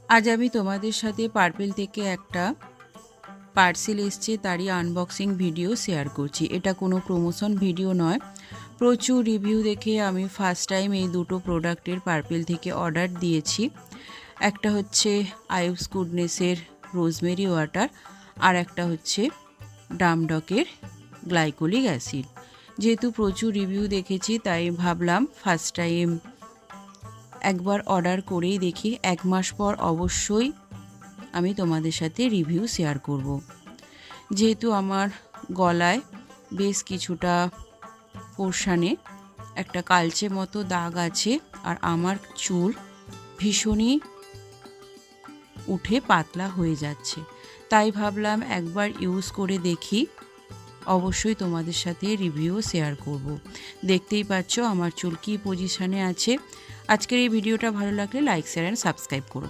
আজ আমি তোমাদের সাথে পার্পেল থেকে একটা পার্সেল এসছে তারই আনবক্সিং ভিডিও শেয়ার করছি। এটা কোনো প্রমোশন ভিডিও নয়, প্রচুর রিভিউ দেখে আমি ফার্স্ট টাইম এই দুটো প্রোডাক্টের পার্পেল থেকে অর্ডার দিয়েছি। একটা হচ্ছে আয়ুষ গুডনেসের রোজমেরি ওয়াটার, আর একটা হচ্ছে ডামডকের গ্লাইকোলিক অ্যাসিড। যেহেতু প্রচুর রিভিউ দেখেছি তাই ভাবলাম ফার্স্ট টাইম একবার অর্ডার করেই দেখি, 1 মাস পর অবশ্যই আমি তোমাদের সাথে রিভিউ শেয়ার করব। যেহেতু আমার গলায় বেশ কিছুটা পোর্শানে একটা কালচে মতো দাগ আছে, আর আমার চুল ভীষণই উঠে পাতলা হয়ে যাচ্ছে, তাই ভাবলাম একবার ইউজ করে দেখি, অবশ্যই তোমাদের সাথে রিভিউ শেয়ার করব। দেখতেই পাচ্ছ আমার চুল কী পজিশানে আছে। আজকের এই ভিডিওটা ভালো লাগলে লাইক, শেয়ার অ্যান্ড সাবস্ক্রাইব করো।